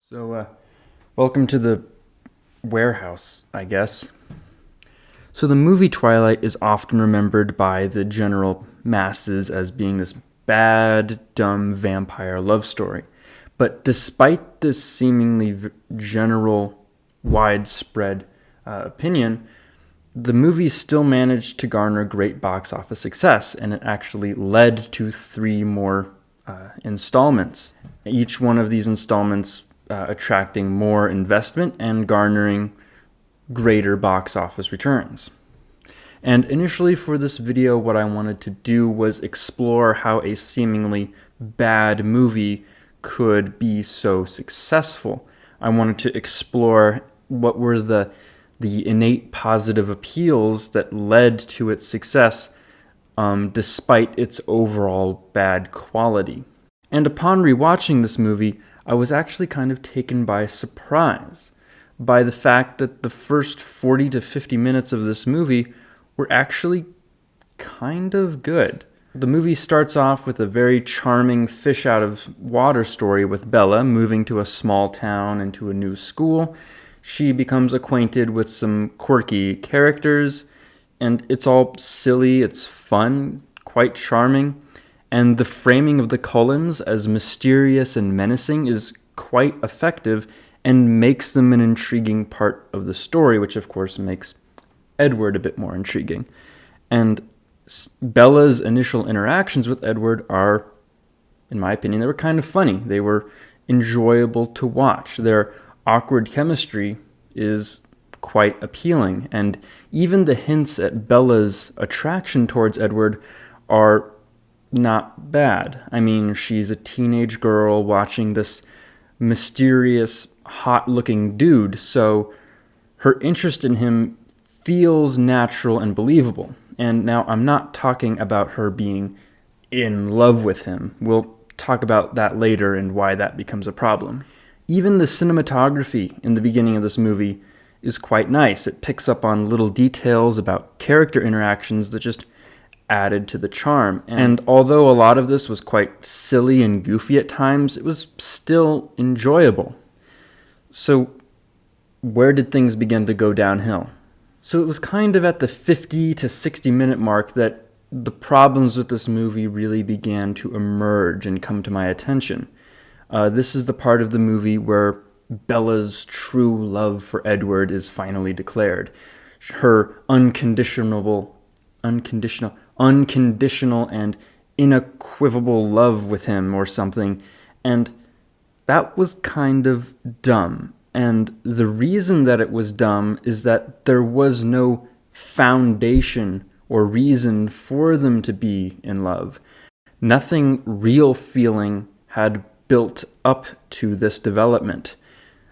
Welcome to the warehouse, I guess. So the movie Twilight is often remembered by the general masses as being this bad, dumb vampire love story. But despite this seemingly general, widespread opinion, the movie still managed to garner great box office success, and it actually led to three more installments. Each one of these installments attracting more investment and garnering greater box office returns. And initially for this video, what I wanted to do was explore how a seemingly bad movie could be so successful. I wanted to explore what were the innate positive appeals that led to its success despite its overall bad quality. And upon rewatching this movie, I was actually kind of taken by surprise by the fact that the first 40 to 50 minutes of this movie were actually kind of good. The movie starts off with a very charming fish out of water story with Bella moving to a small town and to a new school. She becomes acquainted with some quirky characters, and it's all silly, it's fun, quite charming. And the framing of the Cullens as mysterious and menacing is quite effective and makes them an intriguing part of the story, which of course makes Edward a bit more intriguing. And Bella's initial interactions with Edward are, in my opinion, they were kind of funny. They were enjoyable to watch. Their awkward chemistry is quite appealing. And even the hints at Bella's attraction towards Edward are not bad. I mean, she's a teenage girl watching this mysterious, hot-looking dude, so her interest in him feels natural and believable. And now I'm not talking about her being in love with him. We'll talk about that later and why that becomes a problem. Even the cinematography in the beginning of this movie is quite nice. It picks up on little details about character interactions that just added to the charm. And although a lot of this was quite silly and goofy at times, it was still enjoyable. So where did things begin to go downhill? So it was kind of at the 50 to 60 minute mark that the problems with this movie really began to emerge and come to my attention. This is the part of the movie where Bella's true love for Edward is finally declared. Her unconditional and unequivocal love with him or something, and that was kind of dumb. And the reason that it was dumb is that there was no foundation or reason for them to be in love. Nothing real feeling had built up to this development.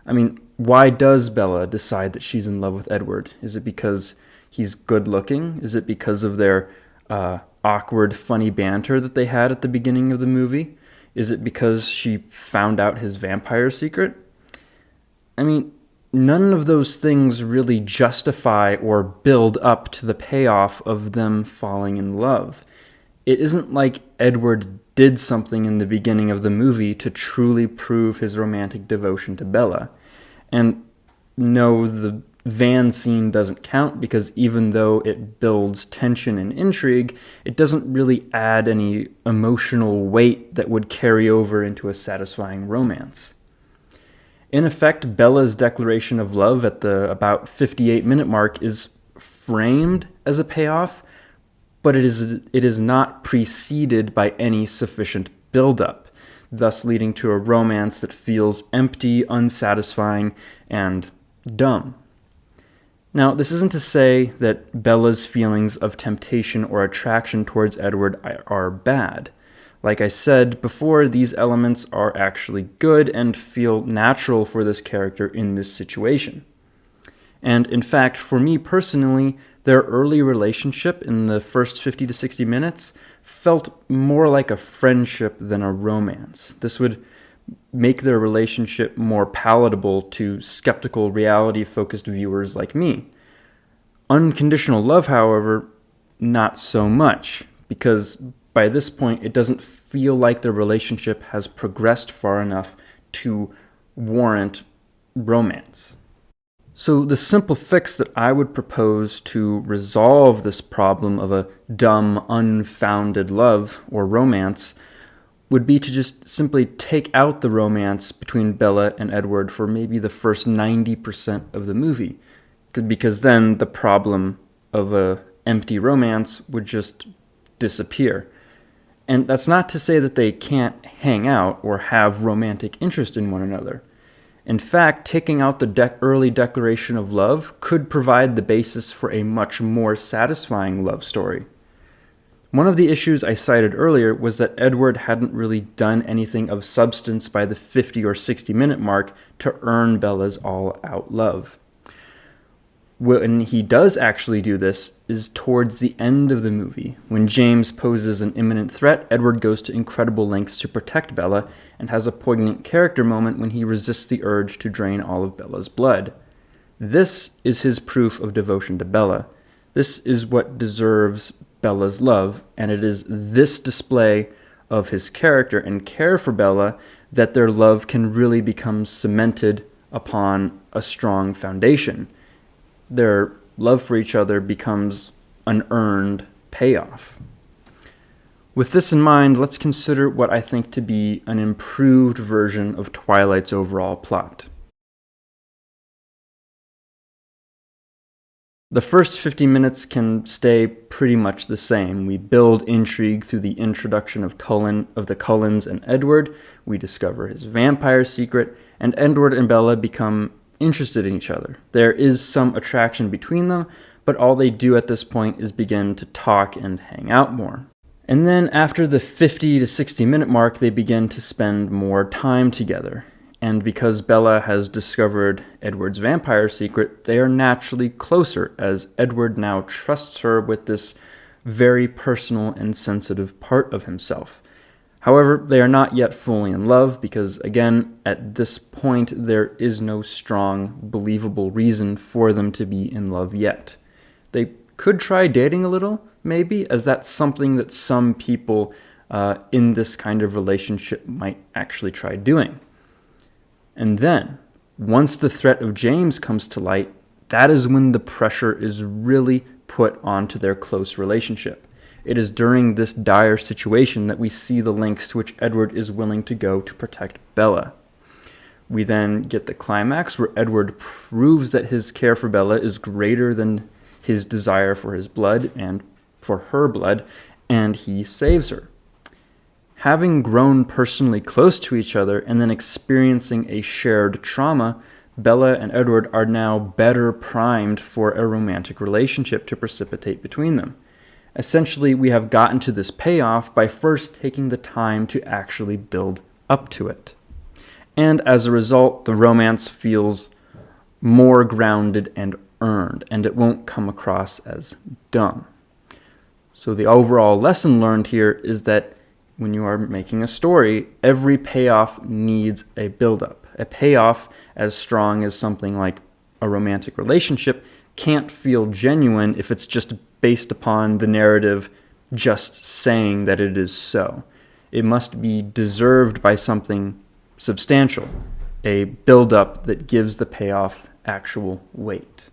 I mean, why does Bella decide that she's in love with Edward? Is it because he's good looking? Is it because of their awkward, funny banter that they had at the beginning of the movie? Is it because she found out his vampire secret? I mean, none of those things really justify or build up to the payoff of them falling in love. It isn't like Edward did something in the beginning of the movie to truly prove his romantic devotion to Bella. And no, the van scene doesn't count because even though it builds tension and intrigue, it doesn't really add any emotional weight that would carry over into a satisfying romance. In effect, Bella's declaration of love at the about 58-minute mark is framed as a payoff, but it is not preceded by any sufficient build-up, thus leading to a romance that feels empty, unsatisfying, and dumb. Now, this isn't to say that Bella's feelings of temptation or attraction towards Edward are bad. Like I said before, these elements are actually good and feel natural for this character in this situation. And in fact, for me personally, their early relationship in the first 50 to 60 minutes felt more like a friendship than a romance. This would make their relationship more palatable to skeptical, reality-focused viewers like me. Unconditional love, however, not so much, because by this point, it doesn't feel like the relationship has progressed far enough to warrant romance. So the simple fix that I would propose to resolve this problem of a dumb, unfounded love or romance would be to just simply take out the romance between Bella and Edward for maybe the first 90% of the movie, because then the problem of a empty romance would just disappear. And that's not to say that they can't hang out or have romantic interest in one another. In fact, taking out the early declaration of love could provide the basis for a much more satisfying love story. One of the issues I cited earlier was that Edward hadn't really done anything of substance by the 50 or 60-minute mark to earn Bella's all-out love. When he does actually do this is towards the end of the movie. When James poses an imminent threat, Edward goes to incredible lengths to protect Bella and has a poignant character moment when he resists the urge to drain all of Bella's blood. This is his proof of devotion to Bella. This is what deserves Bella's love, and it is this display of his character and care for Bella that their love can really become cemented upon a strong foundation. Their love for each other becomes an earned payoff. With this in mind, let's consider what I think to be an improved version of Twilight's overall plot. The first 50 minutes can stay pretty much the same. We build intrigue through the introduction of the Cullens and Edward. We discover his vampire secret, and Edward and Bella become interested in each other. There is some attraction between them, but all they do at this point is begin to talk and hang out more. And then after the 50 to 60 minute mark, they begin to spend more time together. And because Bella has discovered Edward's vampire secret, they are naturally closer, as Edward now trusts her with this very personal and sensitive part of himself. However, they are not yet fully in love because, again, at this point, there is no strong, believable reason for them to be in love yet. They could try dating a little, maybe, as that's something that some people in this kind of relationship might actually try doing. And then, once the threat of James comes to light, that is when the pressure is really put onto their close relationship. It is during this dire situation that we see the lengths to which Edward is willing to go to protect Bella. We then get the climax where Edward proves that his care for Bella is greater than his desire for his blood and for her blood, and he saves her. Having grown personally close to each other and then experiencing a shared trauma, Bella and Edward are now better primed for a romantic relationship to precipitate between them. Essentially, we have gotten to this payoff by first taking the time to actually build up to it. And as a result, the romance feels more grounded and earned, and it won't come across as dumb. So the overall lesson learned here is that when you are making a story, every payoff needs a build-up. A payoff as strong as something like a romantic relationship can't feel genuine if it's just based upon the narrative just saying that it is so. It must be deserved by something substantial, a build-up that gives the payoff actual weight.